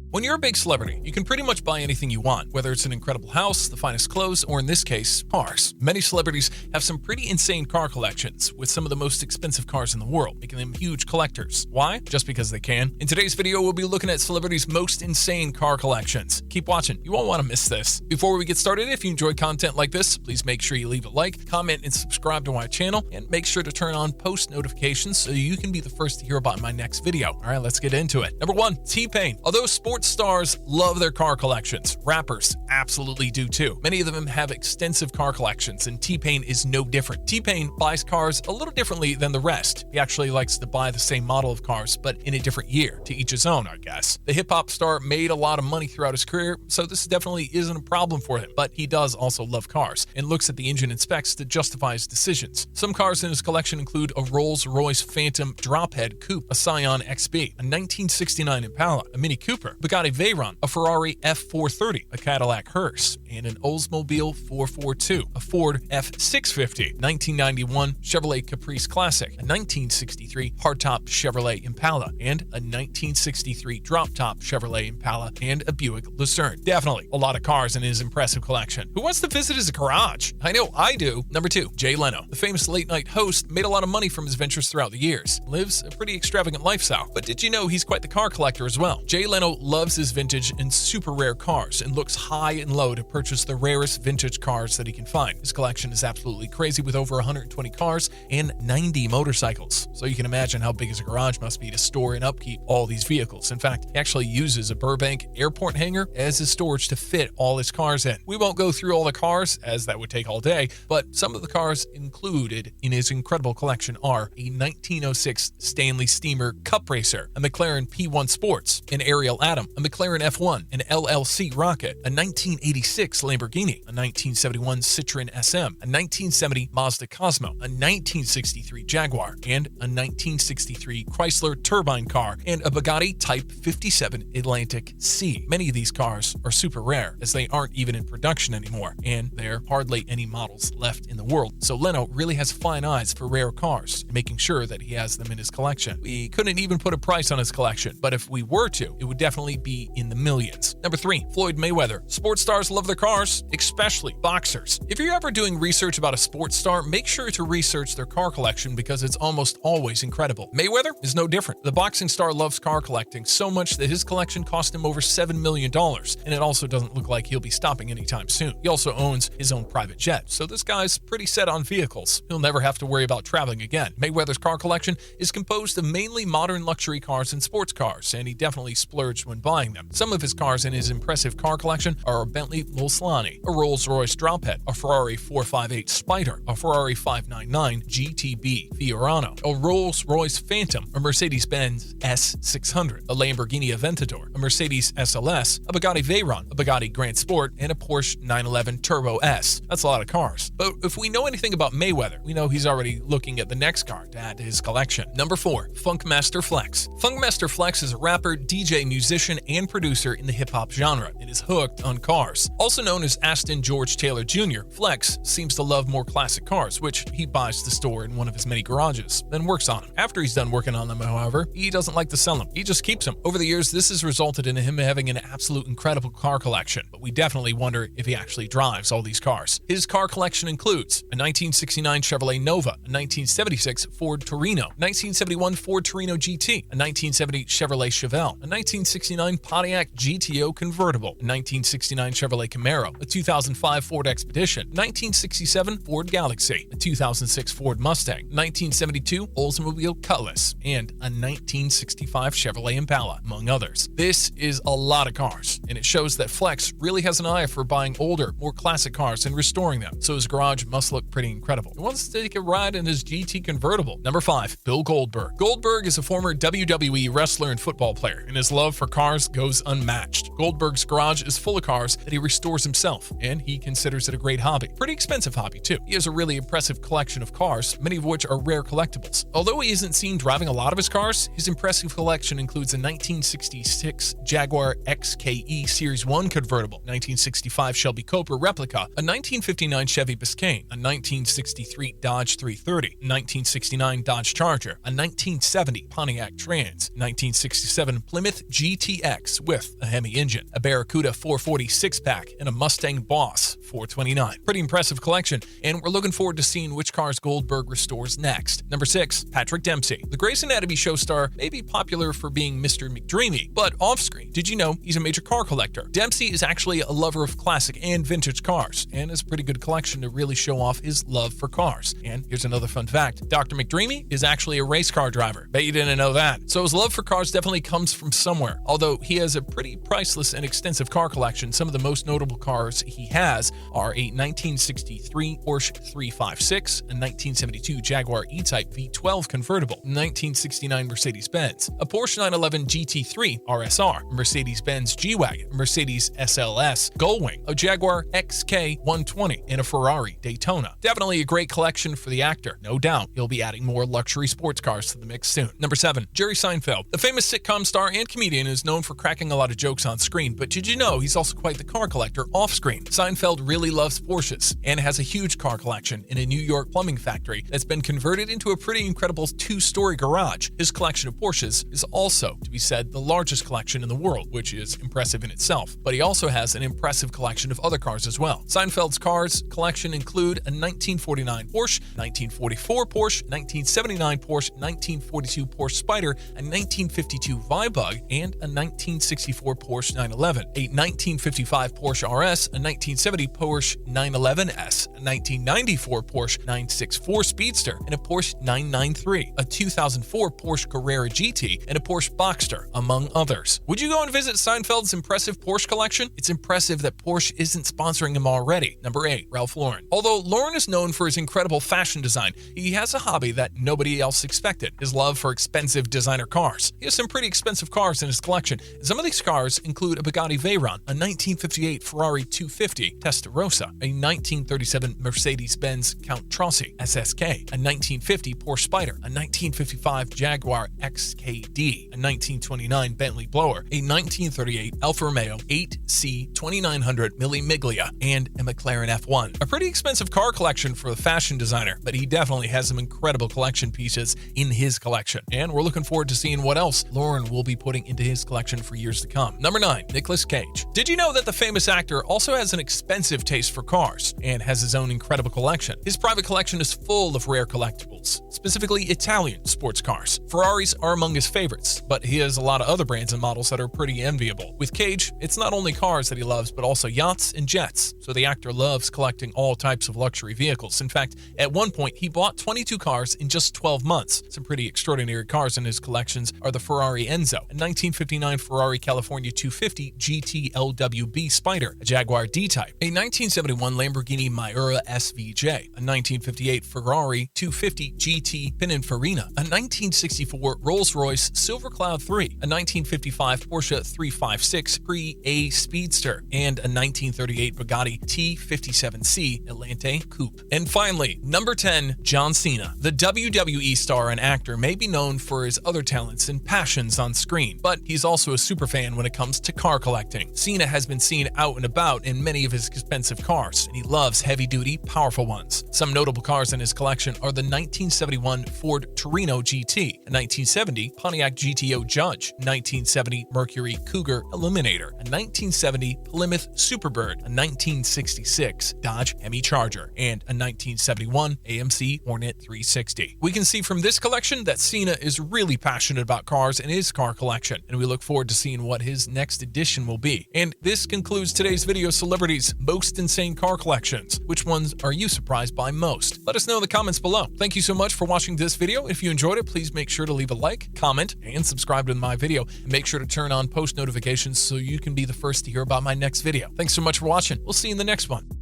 When you're a big celebrity, you can pretty much buy anything you want, whether it's an incredible house, the finest clothes, or in this case, cars. Many celebrities have some pretty insane car collections, with some of the most expensive cars in the world, making them huge collectors. Why? Just because they can? In today's video, we'll be looking at celebrities' most insane car collections. Keep watching, you won't want to miss this. Before we get started, if you enjoy content like this, please make sure you leave a like, comment, and subscribe to my channel, and make sure to turn on post notifications so you can be the first to hear about my next video. Alright, let's get into it. Number 1, T-Pain. Although sports stars love their car collections, rappers absolutely do too. Many of them have extensive car collections, and T-Pain is no different. T-Pain buys cars a little differently than the rest. He actually likes to buy the same model of cars, but in a different year, to each his own, I guess. The hip-hop star made a lot of money throughout his career, so this definitely isn't a problem for him, but he does also love cars, and looks at the engine and specs to justify his decisions. Some cars in his collection include a Rolls-Royce Phantom Drophead Coupe, a Scion XB, a 1969 Impala, a Mini Cooper, Bugatti Veyron, a Ferrari F430, a Cadillac Hearse, and an Oldsmobile 442, a Ford F650, 1991 Chevrolet Caprice Classic, a 1963 hardtop Chevrolet Impala, and a 1963 drop-top Chevrolet Impala, and a Buick Lucerne. Definitely a lot of cars in his impressive collection. Who wants to visit his garage? I know I do. Number 2, Jay Leno. The famous late-night host made a lot of money from his ventures throughout the years. Lives a pretty extravagant lifestyle. But did you know he's quite the car collector as well? Jay Leno loves his vintage and super rare cars and looks high and low to purchase the rarest vintage cars that he can find. His collection is absolutely crazy, with over 120 cars and 90 motorcycles. So you can imagine how big his garage must be to store and upkeep all these vehicles. In fact, he actually uses a Burbank airport hangar as his storage to fit all his cars in. We won't go through all the cars, as that would take all day, but some of the cars included in his incredible collection are a 1906 Stanley Steamer Cup Racer, a McLaren P1 Sports, an Ariel Atom, a McLaren F1, an LLC Rocket, a 1986 Lamborghini, a 1971 Citroen SM, a 1970 Mazda Cosmo, a 1963 Jaguar, and a 1963 Chrysler turbine car, and a Bugatti Type 57 Atlantic C. Many of these cars are super rare, as they aren't even in production anymore, and there are hardly any models left in the world. So Leno really has fine eyes for rare cars, making sure that he has them in his collection. We couldn't even put a price on his collection, but if we were to, it would definitely be in the millions. Number 3, Floyd Mayweather. Sports stars love their cars, especially boxers. If you're ever doing research about a sports star, make sure to research their car collection, because it's almost always incredible. Mayweather is no different. The boxing star loves car collecting so much that his collection cost him over $7 million, and it also doesn't look like he'll be stopping anytime soon. He also owns his own private jet, so this guy's pretty set on vehicles. He'll never have to worry about traveling again. Mayweather's car collection is composed of mainly modern luxury cars and sports cars, and he definitely splurged when buying them. Some of his cars in his impressive car collection are a Bentley Mulsanne, a Rolls-Royce Drophead, a Ferrari 458 Spider, a Ferrari 599 GTB Fiorano, a Rolls-Royce Phantom, a Mercedes-Benz S600, a Lamborghini Aventador, a Mercedes SLS, a Bugatti Veyron, a Bugatti Grand Sport, and a Porsche 911 Turbo S. That's a lot of cars. But if we know anything about Mayweather, we know he's already looking at the next car to add to his collection. Number 4, Funkmaster Flex. Funkmaster Flex is a rapper, DJ, musician, and producer in the hip-hop genre, and is hooked on cars. Also known as Aston George Taylor Jr., Flex seems to love more classic cars, which he buys to store in one of his many garages, then works on them. After he's done working on them, however, he doesn't like to sell them. He just keeps them. Over the years, this has resulted in him having an absolute incredible car collection, but we definitely wonder if he actually drives all these cars. His car collection includes a 1969 Chevrolet Nova, a 1976 Ford Torino, 1971 Ford Torino GT, a 1970 Chevrolet Chevelle, a 1969 Pontiac GTO convertible, a 1969 Chevrolet Camaro, a 2005 Ford Expedition, 1967 Ford Galaxy, a 2006 Ford Mustang, 1972 Oldsmobile Cutlass, and a 1965 Chevrolet Impala, among others. This is a lot of cars, and it shows that Flex really has an eye for buying older, more classic cars and restoring them, so his garage must look pretty incredible. He wants to take a ride in his GT convertible. Number 5, Bill Goldberg. Goldberg is a former WWE wrestler and football player, and his love for cars goes unmatched. Goldberg's garage is full of cars that he restores himself, and he considers it a great hobby. Pretty expensive hobby, too. He has a really impressive collection of cars, many of which are rare collectibles. Although he isn't seen driving a lot of his cars, his impressive collection includes a 1966 Jaguar XKE Series 1 convertible, 1965 Shelby Cobra replica, a 1959 Chevy Biscayne, a 1963 Dodge 330, 1969 Dodge Charger, a 1970 Pontiac Trans, 1967 Plymouth GT GTX with a Hemi engine, a Barracuda 440 6-pack, and a Mustang Boss 429. Pretty impressive collection, and we're looking forward to seeing which cars Goldberg restores next. Number 6, Patrick Dempsey. The Grey's Anatomy show star may be popular for being Mr. McDreamy, but off-screen, did you know he's a major car collector? Dempsey is actually a lover of classic and vintage cars, and has a pretty good collection to really show off his love for cars. And here's another fun fact. Dr. McDreamy is actually a race car driver. Bet you didn't know that. So his love for cars definitely comes from somewhere. Although he has a pretty priceless and extensive car collection, some of the most notable cars he has are a 1963 Porsche 356, a 1972 Jaguar E-Type V12 convertible, 1969 Mercedes-Benz, a Porsche 911 GT3 RSR, a Mercedes-Benz G-Wagon, a Mercedes SLS Gullwing, a Jaguar XK120, and a Ferrari Daytona. Definitely a great collection for the actor. No doubt he'll be adding more luxury sports cars to the mix soon. Number 7, Jerry Seinfeld. The famous sitcom star and comedian is known for cracking a lot of jokes on screen, but did you know he's also quite the car collector off-screen? Seinfeld really loves Porsches and has a huge car collection in a New York plumbing factory that's been converted into a pretty incredible 2-story garage. His collection of Porsches is also, to be said, the largest collection in the world, which is impressive in itself. But he also has an impressive collection of other cars as well. Seinfeld's cars collection include a 1949 Porsche, 1944 Porsche, 1979 Porsche, 1942 Porsche Spyder, a 1952 Vibe, and a 1964 Porsche 911, a 1955 Porsche RS, a 1970 Porsche 911S, a 1994 Porsche 964 Speedster, and a Porsche 993, a 2004 Porsche Carrera GT, and a Porsche Boxster, among others. Would you go and visit Seinfeld's impressive Porsche collection? It's impressive that Porsche isn't sponsoring him already. Number 8, Ralph Lauren. Although Lauren is known for his incredible fashion design, he has a hobby that nobody else expected: his love for expensive designer cars. He has some pretty expensive cars in his collection. Some of these cars include a Bugatti Veyron, a 1958 Ferrari 250 Testarossa, a 1937 Mercedes-Benz Count Trossi SSK, a 1950 Porsche Spyder, a 1955 Jaguar XKD, a 1929 Bentley Blower, a 1938 Alfa Romeo 8C 2900 Mille Miglia, and a McLaren F1. A pretty expensive car collection for the fashion designer, but he definitely has some incredible collection pieces in his collection. And we're looking forward to seeing what else Lauren will be putting into his collection for years to come. Number 9, Nicolas Cage. Did you know that the famous actor also has an expensive taste for cars and has his own incredible collection? His private collection is full of rare collectibles, specifically Italian sports cars. Ferraris are among his favorites, but he has a lot of other brands and models that are pretty enviable. With Cage, it's not only cars that he loves, but also yachts and jets, so the actor loves collecting all types of luxury vehicles. In fact, at one point, he bought 22 cars in just 12 months. Some pretty extraordinary cars in his collections are the Ferrari Enzo, a 1959 Ferrari California 250 GT LWB Spyder, a Jaguar D-Type, a 1971 Lamborghini Miura SVJ, a 1958 Ferrari 250 GT Pininfarina, a 1964 Rolls-Royce Silver Cloud 3, a 1955 Porsche 356 Pre-A Speedster, and a 1938 Bugatti T57C Elante Coupe. And finally, number 10, John Cena. The WWE star and actor may be known for his other talents and passions on screen, but he's also a superfan when it comes to car collecting. Cena has been seen out and about in many of his expensive cars, and he loves heavy-duty, powerful ones. Some notable cars in his collection are the 1971 Ford Torino GT, a 1970 Pontiac GTO Judge, 1970 Mercury Cougar Illuminator, a 1970 Plymouth Superbird, a 1966 Dodge Hemi Charger, and a 1971 AMC Hornet 360. We can see from this collection that Cena is really passionate about cars and his car collection, and we look forward to seeing what his next edition will be. And this concludes today's video, celebrities' most insane car collections. Which ones are you surprised by most? Let us know in the comments below. Thank you so much for watching this video. If you enjoyed it, please make sure to leave a like, comment, and subscribe to my video. And make sure to turn on post notifications so you can be the first to hear about my next video. Thanks so much for watching. We'll see you in the next one.